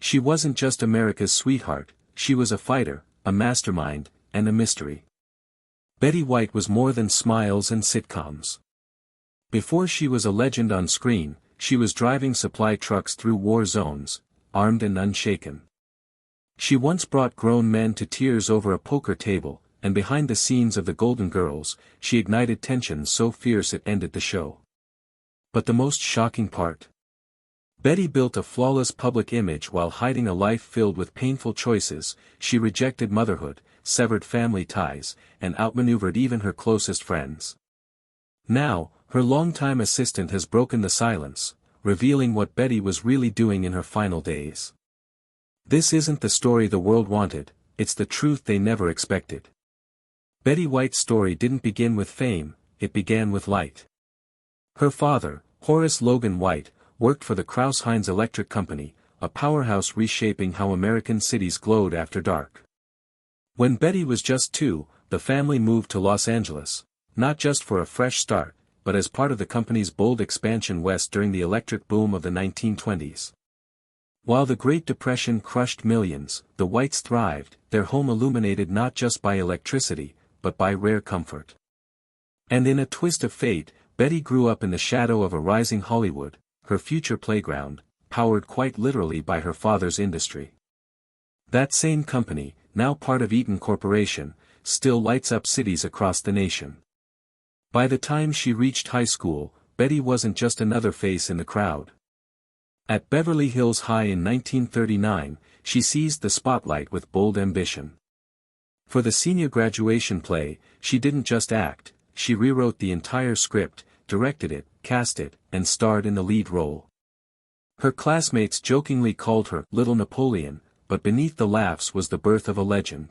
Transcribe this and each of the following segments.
She wasn't just America's sweetheart, she was a fighter, a mastermind, and a mystery. Betty White was more than smiles and sitcoms. Before she was a legend on screen, she was driving supply trucks through war zones, armed and unshaken. She once brought grown men to tears over a poker table, and behind the scenes of The Golden Girls, she ignited tensions so fierce it ended the show. But the most shocking part? Betty built a flawless public image while hiding a life filled with painful choices. She rejected motherhood, severed family ties, and outmaneuvered even her closest friends. Now, her longtime assistant has broken the silence, revealing what Betty was really doing in her final days. This isn't the story the world wanted, it's the truth they never expected. Betty White's story didn't begin with fame, it began with light. Her father, Horace Logan White, worked for the Crouse-Hinds Electric Company, a powerhouse reshaping how American cities glowed after dark. When Betty was just 2, the family moved to Los Angeles, not just for a fresh start, but as part of the company's bold expansion west during the electric boom of the 1920s. While the Great Depression crushed millions, the Whites thrived, their home illuminated not just by electricity, but by rare comfort. And in a twist of fate, Betty grew up in the shadow of a rising Hollywood, her future playground, powered quite literally by her father's industry. That same company, now part of Eaton Corporation, still lights up cities across the nation. By the time she reached high school, Betty wasn't just another face in the crowd. At Beverly Hills High in 1939, she seized the spotlight with bold ambition. For the senior graduation play, she didn't just act, she rewrote the entire script, directed it, cast it, and starred in the lead role. Her classmates jokingly called her Little Napoleon, but beneath the laughs was the birth of a legend.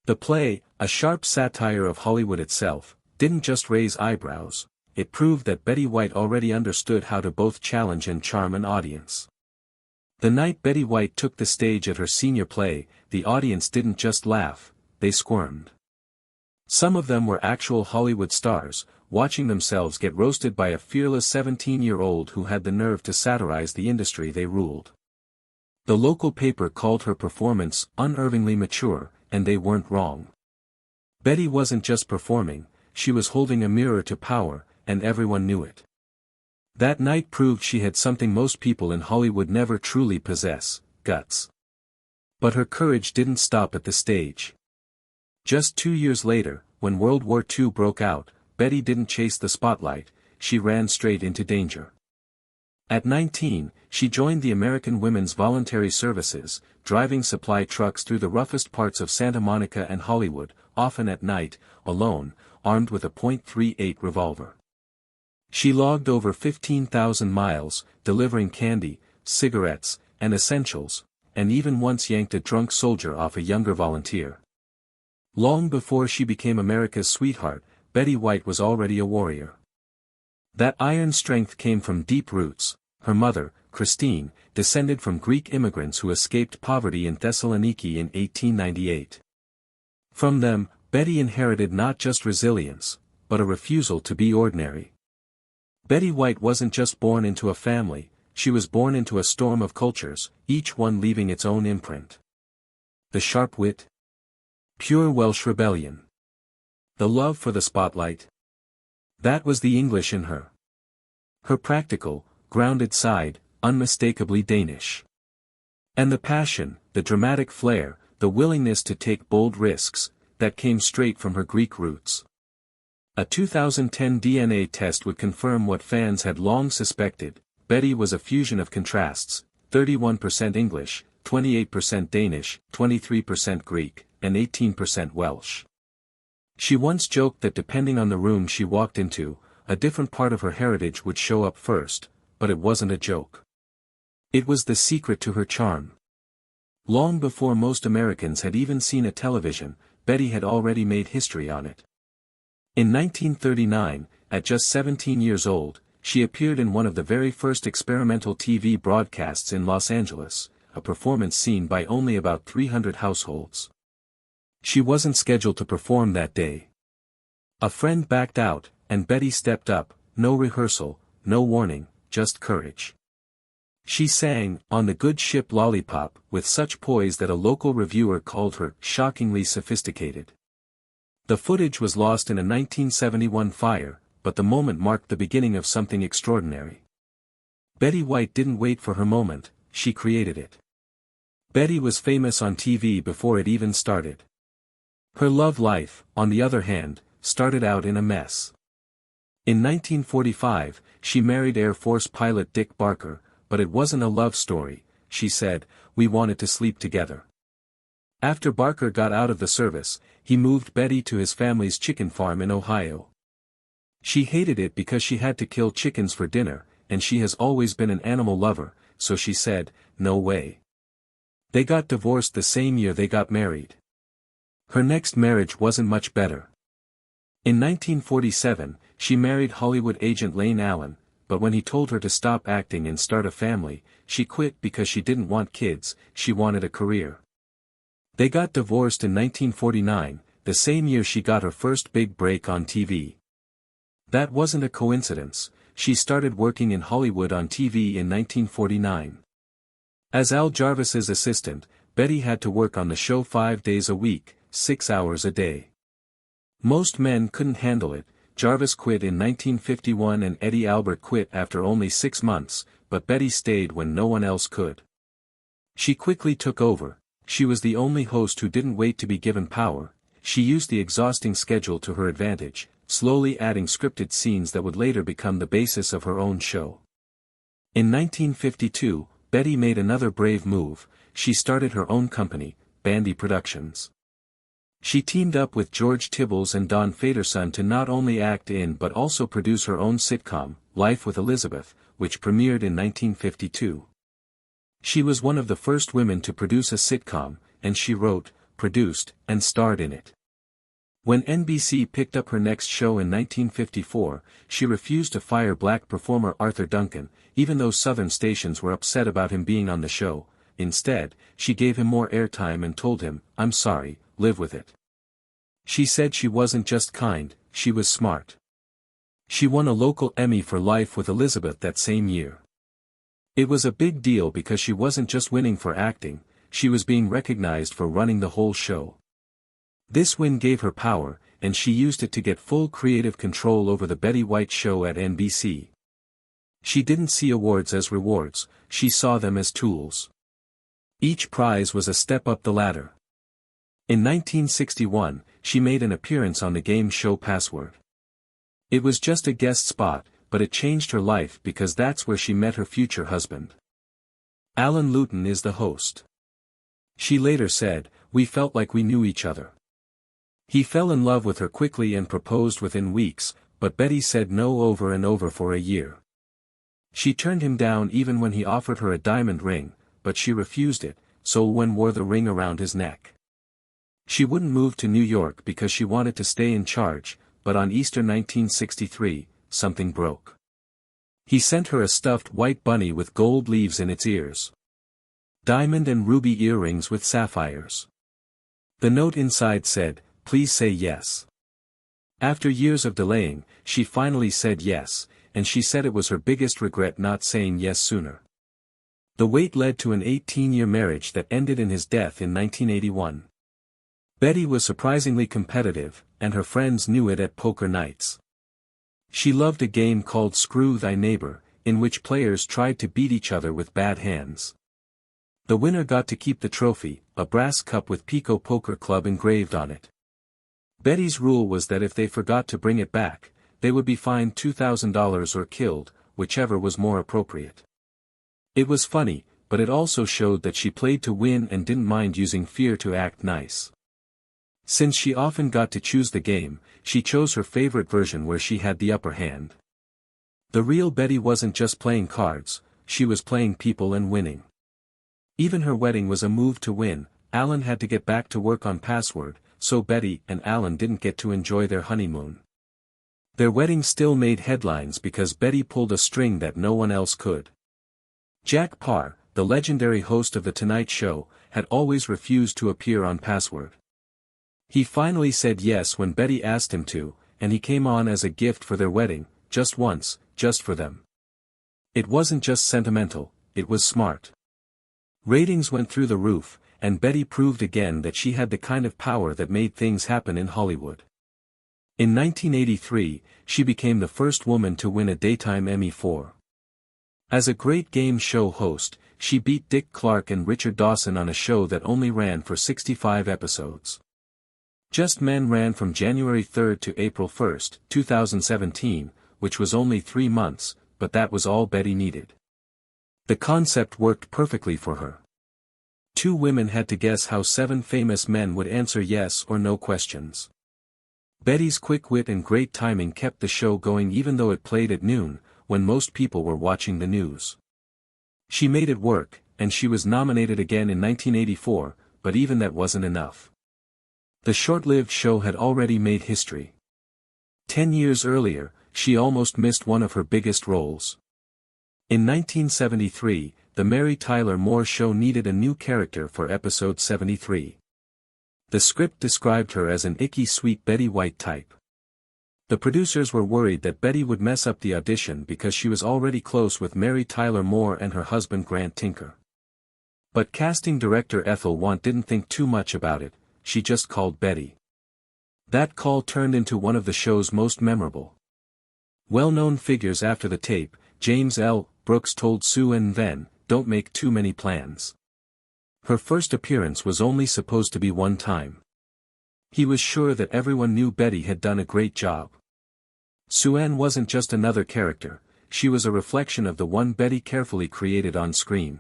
The play, a sharp satire of Hollywood itself, didn't just raise eyebrows, it proved that Betty White already understood how to both challenge and charm an audience. The night Betty White took the stage at her senior play, the audience didn't just laugh, they squirmed. Some of them were actual Hollywood stars, watching themselves get roasted by a fearless 17-year-old who had the nerve to satirize the industry they ruled. The local paper called her performance unervingly mature, and they weren't wrong. Betty wasn't just performing, she was holding a mirror to power, and everyone knew it. That night proved she had something most people in Hollywood never truly possess, guts. But her courage didn't stop at the stage. Just 2 years later, when World War II broke out, Betty didn't chase the spotlight, she ran straight into danger. At 19, she joined the American Women's Voluntary Services, driving supply trucks through the roughest parts of Santa Monica and Hollywood, often at night, alone, armed with a .38 revolver. She logged over 15,000 miles, delivering candy, cigarettes, and essentials, and even once yanked a drunk soldier off a younger volunteer. Long before she became America's sweetheart, Betty White was already a warrior. That iron strength came from deep roots. Her mother, Christine, descended from Greek immigrants who escaped poverty in Thessaloniki in 1898. From them, Betty inherited not just resilience, but a refusal to be ordinary. Betty White wasn't just born into a family, she was born into a storm of cultures, each one leaving its own imprint. The sharp wit? Pure Welsh rebellion. The love for the spotlight? That was the English in her. Her practical, grounded side, unmistakably Danish. And the passion, the dramatic flair, the willingness to take bold risks, that came straight from her Greek roots. A 2010 DNA test would confirm what fans had long suspected: Betty was a fusion of contrasts, 31% English, 28% Danish, 23% Greek, and 18% Welsh. She once joked that depending on the room she walked into, a different part of her heritage would show up first, but it wasn't a joke. It was the secret to her charm. Long before most Americans had even seen a television, Betty had already made history on it. In 1939, at just 17 years old, she appeared in one of the very first experimental TV broadcasts in Los Angeles, a performance seen by only about 300 households. She wasn't scheduled to perform that day. A friend backed out, and Betty stepped up, no rehearsal, no warning, just courage. She sang, on the good ship Lollipop, with such poise that a local reviewer called her shockingly sophisticated. The footage was lost in a 1971 fire, but the moment marked the beginning of something extraordinary. Betty White didn't wait for her moment, she created it. Betty was famous on TV before it even started. Her love life, on the other hand, started out in a mess. In 1945, she married Air Force pilot Dick Barker, but it wasn't a love story, she said, we wanted to sleep together. After Barker got out of the service, he moved Betty to his family's chicken farm in Ohio. She hated it because she had to kill chickens for dinner, and she has always been an animal lover, so she said, no way. They got divorced the same year they got married. Her next marriage wasn't much better. In 1947, she married Hollywood agent Lane Allen, but when he told her to stop acting and start a family, she quit because she didn't want kids, she wanted a career. They got divorced in 1949, the same year she got her first big break on TV. That wasn't a coincidence, she started working in Hollywood on TV in 1949. As Al Jarvis's assistant, Betty had to work on the show 5 days a week, 6 hours a day. Most men couldn't handle it. Jarvis quit in 1951 and Eddie Albert quit after only 6 months, but Betty stayed when no one else could. She quickly took over. She was the only host who didn't wait to be given power. She used the exhausting schedule to her advantage, slowly adding scripted scenes that would later become the basis of her own show. In 1952, Betty made another brave move. She started her own company, Bandy Productions. She teamed up with George Tibbles and Don Faderson to not only act in but also produce her own sitcom, Life with Elizabeth, which premiered in 1952. She was one of the first women to produce a sitcom, and she wrote, produced, and starred in it. When NBC picked up her next show in 1954, she refused to fire black performer Arthur Duncan, even though Southern stations were upset about him being on the show. Instead, she gave him more airtime and told him, I'm sorry, live with it. She said she wasn't just kind, she was smart. She won a local Emmy for Life with Elizabeth that same year. It was a big deal because she wasn't just winning for acting, she was being recognized for running the whole show. This win gave her power, and she used it to get full creative control over the Betty White show at NBC. She didn't see awards as rewards, she saw them as tools. Each prize was a step up the ladder. In 1961, she made an appearance on the game show Password. It was just a guest spot, but it changed her life because that's where she met her future husband. Alan Luton is the host. She later said, we felt like we knew each other. He fell in love with her quickly and proposed within weeks, but Betty said no over and over for a year. She turned him down even when he offered her a diamond ring, but she refused it, so Owen wore the ring around his neck. She wouldn't move to New York because she wanted to stay in charge, but on Easter 1963, something broke. He sent her a stuffed white bunny with gold leaves in its ears. Diamond and ruby earrings with sapphires. The note inside said, please say yes. After years of delaying, she finally said yes, and she said it was her biggest regret not saying yes sooner. The wait led to an 18-year marriage that ended in his death in 1981. Betty was surprisingly competitive, and her friends knew it at poker nights. She loved a game called Screw Thy Neighbor, in which players tried to beat each other with bad hands. The winner got to keep the trophy, a brass cup with Pico Poker Club engraved on it. Betty's rule was that if they forgot to bring it back, they would be fined $2,000 or killed, whichever was more appropriate. It was funny, but it also showed that she played to win and didn't mind using fear to act nice. Since she often got to choose the game, she chose her favorite version where she had the upper hand. The real Betty wasn't just playing cards, she was playing people and winning. Even her wedding was a move to win. Alan had to get back to work on Password, so Betty and Alan didn't get to enjoy their honeymoon. Their wedding still made headlines because Betty pulled a string that no one else could. Jack Paar, the legendary host of The Tonight Show, had always refused to appear on Password. He finally said yes when Betty asked him to, and he came on as a gift for their wedding, just once, just for them. It wasn't just sentimental, it was smart. Ratings went through the roof, and Betty proved again that she had the kind of power that made things happen in Hollywood. In 1983, she became the first woman to win a Daytime Emmy for. As a great game show host, she beat Dick Clark and Richard Dawson on a show that only ran for 65 episodes. Just Men ran from January 3 to April 1, 2017, which was only 3 months, but that was all Betty needed. The concept worked perfectly for her. 2 women had to guess how 7 famous men would answer yes or no questions. Betty's quick wit and great timing kept the show going even though it played at noon, when most people were watching the news. She made it work, and she was nominated again in 1984, but even that wasn't enough. The short-lived show had already made history. 10 years earlier, she almost missed one of her biggest roles. In 1973, The Mary Tyler Moore Show needed a new character for episode 73. The script described her as an icky sweet Betty White type. The producers were worried that Betty would mess up the audition because she was already close with Mary Tyler Moore and her husband Grant Tinker. But casting director Ethel Want didn't think too much about it, she just called Betty. That call turned into one of the show's most memorable. Well-known figures after the tape, James L. Brooks told Sue and Ven, "Don't make too many plans." Her first appearance was only supposed to be one time. He was sure that everyone knew Betty had done a great job. Sue-Ann wasn't just another character, she was a reflection of the one Betty carefully created on screen.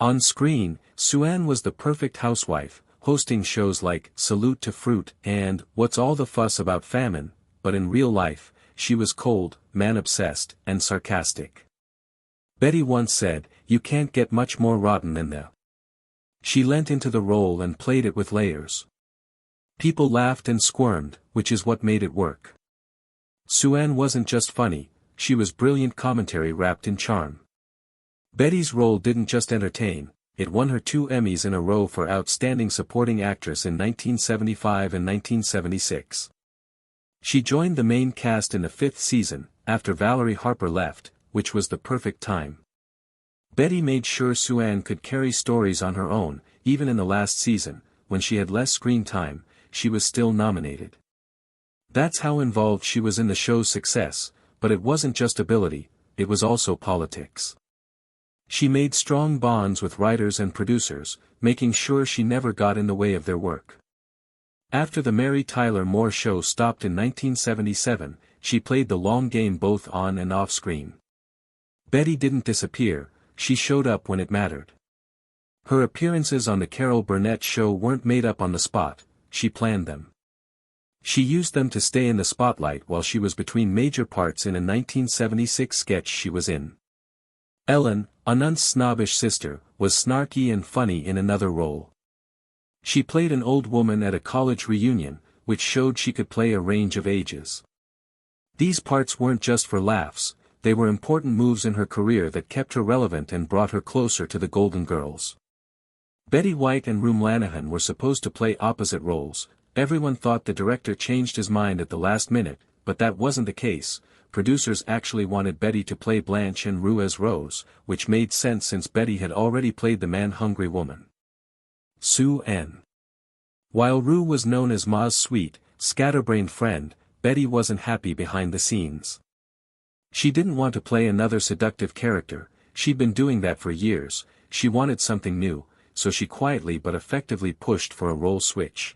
On screen, Sue-Ann was the perfect housewife, hosting shows like Salute to Fruit and What's All the Fuss About Famine, but in real life, she was cold, man-obsessed, and sarcastic. Betty once said, "You can't get much more rotten than that." She leant into the role and played it with layers. People laughed and squirmed, which is what made it work. Sue-Ann wasn't just funny, she was brilliant commentary wrapped in charm. Betty's role didn't just entertain, it won her 2 Emmys in a row for Outstanding Supporting Actress in 1975 and 1976. She joined the main cast in the 5th season, after Valerie Harper left, which was the perfect time. Betty made sure Sue-Ann could carry stories on her own, even in the last season, when she had less screen time, she was still nominated. That's how involved she was in the show's success, but it wasn't just ability, it was also politics. She made strong bonds with writers and producers, making sure she never got in the way of their work. After the Mary Tyler Moore Show stopped in 1977, she played the long game both on and off screen. Betty didn't disappear, she showed up when it mattered. Her appearances on the Carol Burnett Show weren't made up on the spot, she planned them. She used them to stay in the spotlight while she was between major parts in a 1976 sketch she was in. Ellen, Anant's snobbish sister, was snarky and funny in another role. She played an old woman at a college reunion, which showed she could play a range of ages. These parts weren't just for laughs, they were important moves in her career that kept her relevant and brought her closer to the Golden Girls. Betty White and Rue Mlanahan were supposed to play opposite roles. Everyone thought the director changed his mind at the last minute, but that wasn't the case. Producers actually wanted Betty to play Blanche and Rue as Rose, which made sense since Betty had already played the man-hungry woman. Sue-Ann. While Rue was known as Ma's sweet, scatterbrained friend, Betty wasn't happy behind the scenes. She didn't want to play another seductive character, she'd been doing that for years, she wanted something new, so she quietly but effectively pushed for a role switch.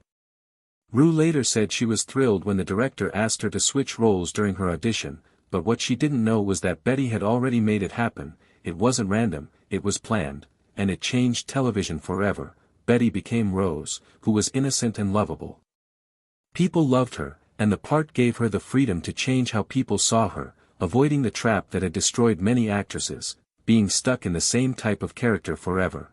Rue later said she was thrilled when the director asked her to switch roles during her audition, but what she didn't know was that Betty had already made it happen. It wasn't random, it was planned, and it changed television forever. Betty became Rose, who was innocent and lovable. People loved her, and the part gave her the freedom to change how people saw her, avoiding the trap that had destroyed many actresses, being stuck in the same type of character forever.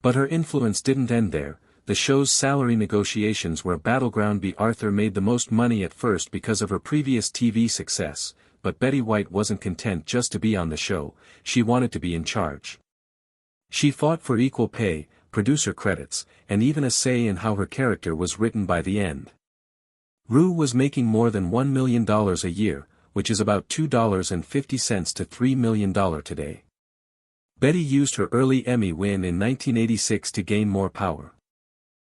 But her influence didn't end there. The show's salary negotiations were a battleground. B. Arthur made the most money at first because of her previous TV success, but Betty White wasn't content just to be on the show, she wanted to be in charge. She fought for equal pay, producer credits, and even a say in how her character was written by the end. Rue was making more than $1 million a year, which is about $2.50 to $3 million today. Betty used her early Emmy win in 1986 to gain more power.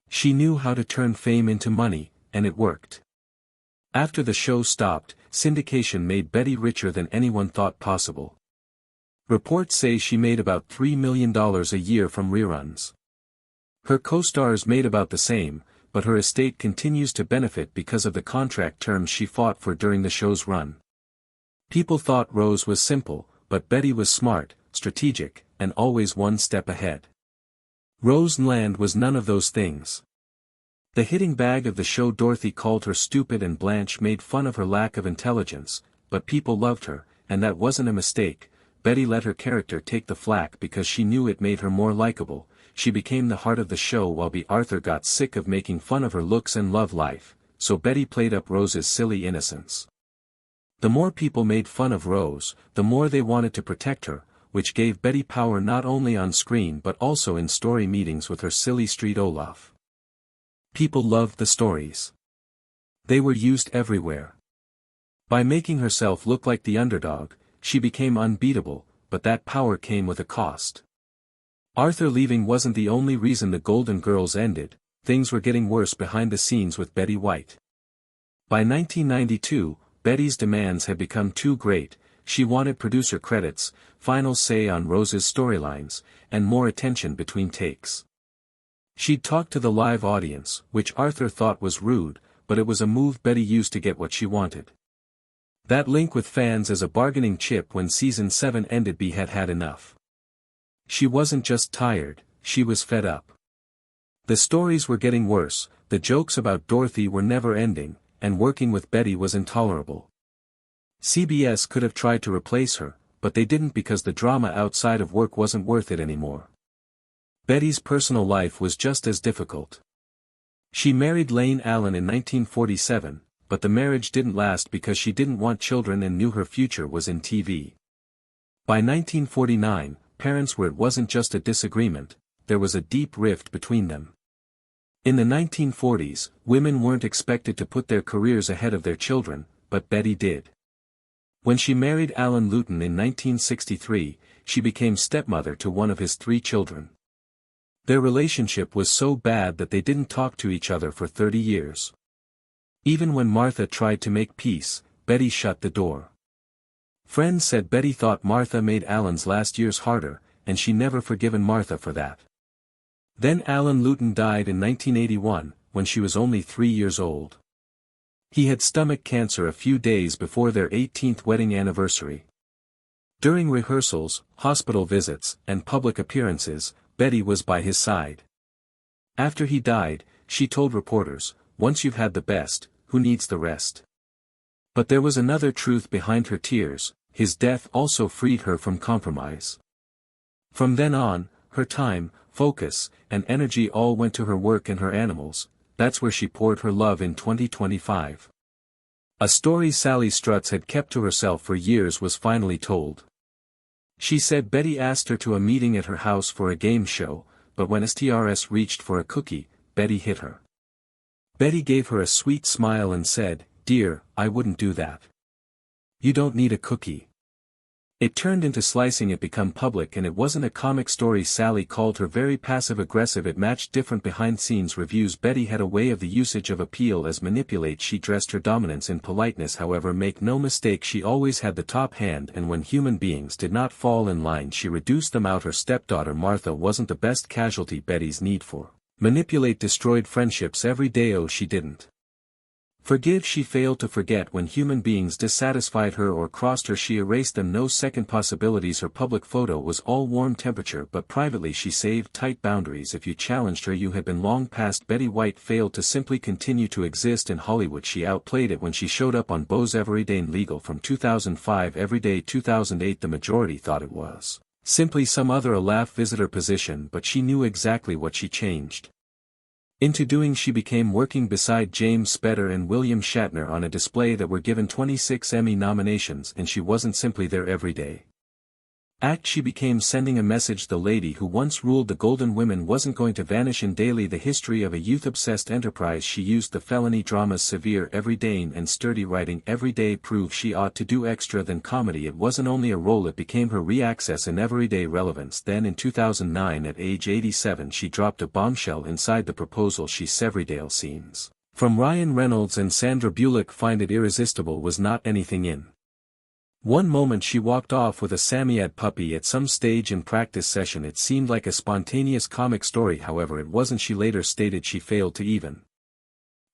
She knew how to turn fame into money, and it worked. After the show stopped, syndication made Betty richer than anyone thought possible. Reports say she made about $3 million a year from reruns. Her co-stars made about the same, but her estate continues to benefit because of the contract terms she fought for during the show's run. People thought Rose was simple, but Betty was smart, strategic, and always one step ahead. Rose Nland was none of those things. The hitting bag of the show Dorothy called her stupid and Blanche made fun of her lack of intelligence, but people loved her, and that wasn't a mistake. Betty let her character take the flak because she knew it made her more likable. She became the heart of the show while B. Arthur got sick of making fun of her looks and love life, so Betty played up Rose's silly innocence. The more people made fun of Rose, the more they wanted to protect her, which gave Betty power not only on screen but also in story meetings with her silly street Olaf. People loved the stories. They were used everywhere. By making herself look like the underdog, she became unbeatable, but that power came with a cost. Arthur leaving wasn't the only reason the Golden Girls ended. Things were getting worse behind the scenes with Betty White. By 1992, Betty's demands had become too great. She wanted producer credits, final say on Rose's storylines, and more attention between takes. She'd talk to the live audience, which Arthur thought was rude, but it was a move Betty used to get what she wanted. That link with fans as a bargaining chip when season 7 ended. B had had enough. She wasn't just tired, she was fed up. The stories were getting worse, the jokes about Dorothy were never ending, and working with Betty was intolerable. CBS could have tried to replace her, but they didn't because the drama outside of work wasn't worth it anymore. Betty's personal life was just as difficult. She married Lane Allen in 1947, but the marriage didn't last because she didn't want children and knew her future was in TV. By 1949, parents were it wasn't just a disagreement, there was a deep rift between them. In the 1940s, women weren't expected to put their careers ahead of their children, but Betty did. When she married Alan Luton in 1963, she became stepmother to one of his 3 children. Their relationship was so bad that they didn't talk to each other for 30 years. Even when Martha tried to make peace, Betty shut the door. Friends said Betty thought Martha made Alan's last years harder, and she never forgiven Martha for that. Then Alan Luton died in 1981, when she was only 3 years old. He had stomach cancer a few days before their 18th wedding anniversary. During rehearsals, hospital visits, and public appearances, Betty was by his side. After he died, she told reporters, "Once you've had the best, who needs the rest?" But there was another truth behind her tears: his death also freed her from compromise. From then on, her time, focus, and energy all went to her work and her animals. That's where she poured her love in 2025. A story Sally Struts had kept to herself for years was finally told. She said Betty asked her to a meeting at her house for a game show, but when STRS reached for a cookie, Betty hit her. Betty gave her a sweet smile and said, "Dear, I wouldn't do that. You don't need a cookie." It turned into slicing. It became public, and it wasn't a comic story. Sally called her very passive-aggressive. It matched different behind-scenes reviews. Betty had a way of the usage of appeal as manipulate. She dressed her dominance in politeness. However, make no mistake, she always had the top hand, and when human beings did not fall in line, she reduced them out. Her stepdaughter Martha wasn't the best casualty. Betty's need for manipulate destroyed friendships every day. Oh, she didn't forgive. She failed to forget when human beings dissatisfied her or crossed her. She erased them. No second possibilities. Her public photo was all warm temperature, but privately she saved tight boundaries. If you challenged her, you had been long past. Betty White failed to simply continue to exist in Hollywood. She outplayed it when she showed up on Beau's Everyday Legal from 2005 Everyday 2008. The majority thought it was simply some other a laugh visitor position, but she knew exactly what she changed into doing. She became working beside James Spader and William Shatner on a display that were given 26 Emmy nominations, and she wasn't simply there every day. She became sending a message the lady who once ruled the Golden Women wasn't going to vanish in daily the history of a youth-obsessed enterprise. She used the felony drama's severe everyday and sturdy writing every day prove she ought to do extra than comedy. It wasn't only a role, it became her re-access in everyday relevance. Then in 2009 at age 87 she dropped a bombshell inside the proposal she's Everydale scenes. From Ryan Reynolds and Sandra Bullock find it irresistible was not anything in. One moment she walked off with a Samiad puppy at some stage in practice session. It seemed like a spontaneous comic story, however it wasn't. She later stated she failed to even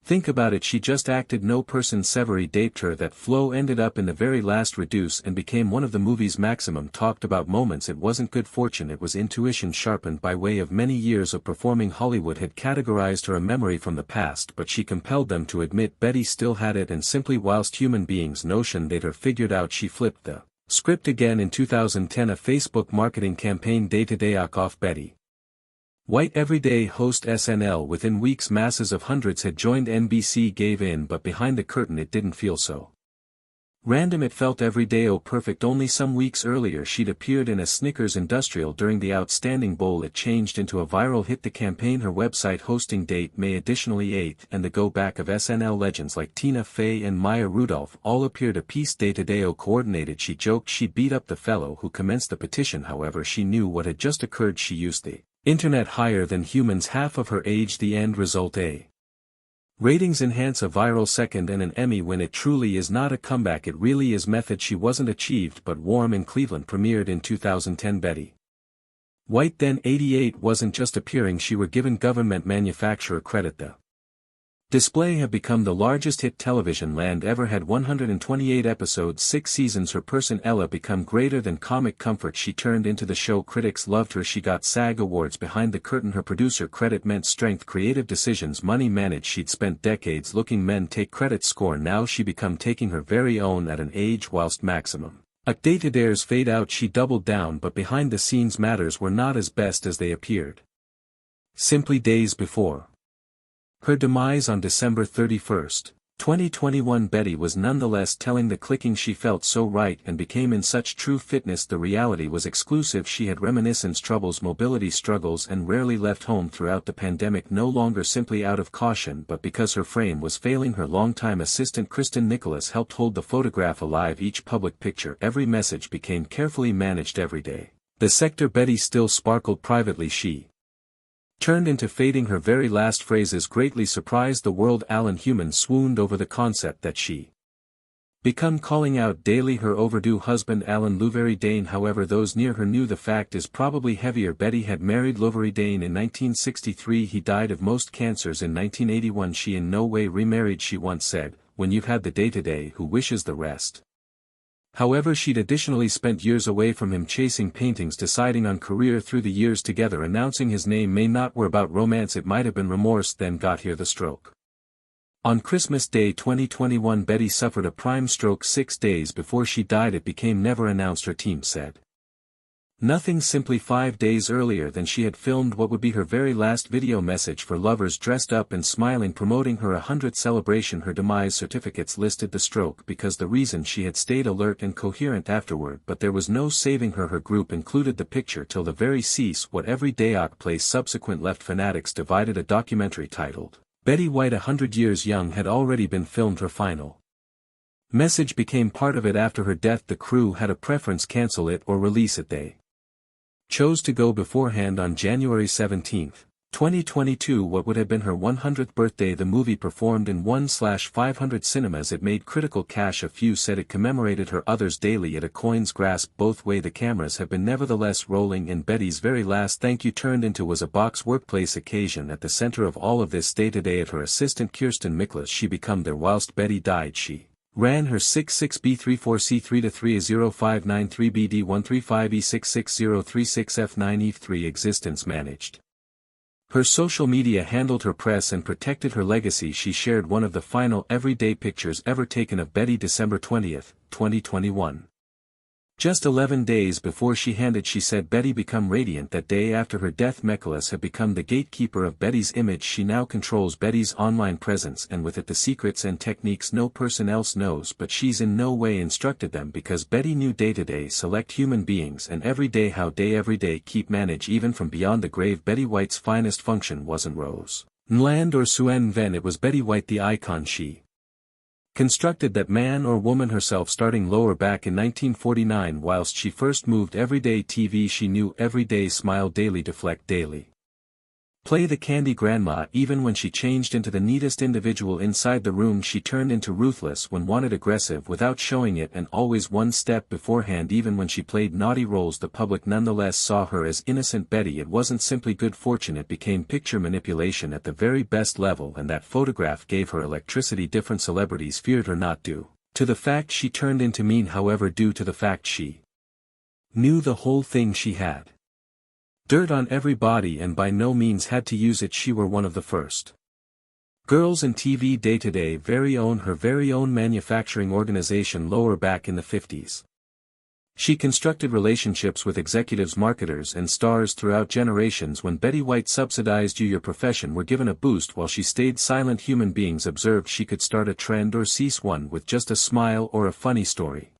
think about it. She just acted. No person severely daped her. That flow ended up in the very last reduce and became one of the movie's maximum talked about moments. It wasn't good fortune, it was intuition sharpened by way of many years of performing. Hollywood had categorized her a memory from the past, but she compelled them to admit Betty still had it, and simply whilst human beings notion they'd her figured out, she flipped the script again in 2010. A Facebook marketing campaign day-to-day off Betty White, everyday host SNL. Within weeks masses of hundreds had joined. NBC gave in, but behind the curtain it didn't feel so random. It felt everyday, perfect. Only some weeks earlier she'd appeared in a Snickers industrial during the Outstanding Bowl. It changed into a viral hit. The campaign, her website hosting date May additionally 8th, and the go-back of SNL legends like Tina Fey and Maya Rudolph all appeared a piece. Day-to-day coordinated. She joked she beat up the fellow who commenced the petition, however she knew what had just occurred. She used the internet higher than humans, half of her age. The end result, a ratings enhance, a viral second and an Emmy win. It truly is not a comeback, it really is method. She wasn't achieved but warm in Cleveland. Premiered in 2010. Betty White, then 88, wasn't just appearing, she were given government manufacturer credit. The display have become the largest hit television land ever had. 128 episodes, 6 seasons. Her person Ella become greater than comic comfort. She turned into the show. Critics loved her. She got SAG awards. Behind the curtain her producer credit meant strength, creative decisions, money managed. She'd spent decades looking men take credit. Score, now she become taking her very own at an age whilst maximum day-to-days fade out. She doubled down, but behind the scenes matters were not as best as they appeared. Simply days before her demise on December 31, 2021, Betty was nonetheless telling the clicking she felt so right and became in such true fitness. The reality was exclusive. She had reminiscence troubles, mobility struggles, and rarely left home throughout the pandemic, no longer simply out of caution but because her frame was failing. Her longtime assistant Kristen Nicholas helped hold the photograph alive. Each public picture, every message became carefully managed every day. The sector Betty still sparkled privately. She turned into fading. Her very last phrases greatly surprised the world. Alan Human swooned over the concept that she become calling out daily her overdue husband Alan Loveridane. However, those near her knew the fact is probably heavier. Betty had married Loveridane in 1963. He died of most cancers in 1981. She in no way remarried. She once said, "When you've had the day-to-day, who wishes the rest?" However, she'd additionally spent years away from him chasing paintings, deciding on career through the years together. Announcing his name may not were about romance, it might have been remorse. Then got here the stroke. On Christmas Day 2021 Betty suffered a prime stroke 6 days before she died. It became never announced. Her team said nothing. Simply 5 days earlier than she had filmed what would be her very last video message for lovers, dressed up and smiling, promoting her 100th celebration. Her demise certificates listed the stroke because the reason she had stayed alert and coherent afterward, but there was no saving her. Her group included the picture till the very cease. What every day place subsequent left fanatics divided. A documentary titled Betty White 100 Years Young had already been filmed. Her final message became part of it. After her death the crew had a preference: cancel it or release it. They chose to go beforehand. On January 17, 2022, what would have been her 100th birthday, the movie performed in 1/500 cinemas. It made critical cash. A few said it commemorated her, others daily at a coin's grasp. Both way the cameras have been nevertheless rolling, and Betty's very last thank you turned into was a box workplace occasion. At the center of all of this day-to-day at her assistant Kirsten Miklas. She become there whilst Betty died. She ran her 66B34C3-30593BD135E66036F9E3 existence managed her social media, handled her press, and protected her legacy. She shared one of the final everyday pictures ever taken of Betty December 20, 2021. Just 11 days before she said Betty become radiant that day after her death. Mikolas had become the gatekeeper of Betty's image. She now controls Betty's online presence and with it the secrets and techniques no person else knows, but she's in no way instructed them because Betty knew day-to-day select human beings and every day keep manage even from beyond the grave. Betty White's finest function wasn't Rose Nland or Suen Ven, it was Betty White, the icon. She constructed that man or woman herself starting lower back in 1949 whilst she first moved everyday TV. She knew everyday smile daily, deflect daily, play the candy grandma. Even when she changed into the neatest individual inside the room, she turned into ruthless when wanted, aggressive without showing it, and always one step beforehand. Even when she played naughty roles, the public nonetheless saw her as innocent Betty. It wasn't simply good fortune, it became picture manipulation at the very best level, and that photograph gave her electricity. Different celebrities feared her not due to the fact she turned into mean, however due to the fact she knew the whole thing. She had dirt on everybody and by no means had to use it. She were one of the first girls in TV day-to-day, her very own manufacturing organization lower back in the 50s. She constructed relationships with executives, marketers and stars throughout generations. When Betty White subsidized you, your profession were given a boost while she stayed silent. Human beings observed she could start a trend or cease one with just a smile or a funny story.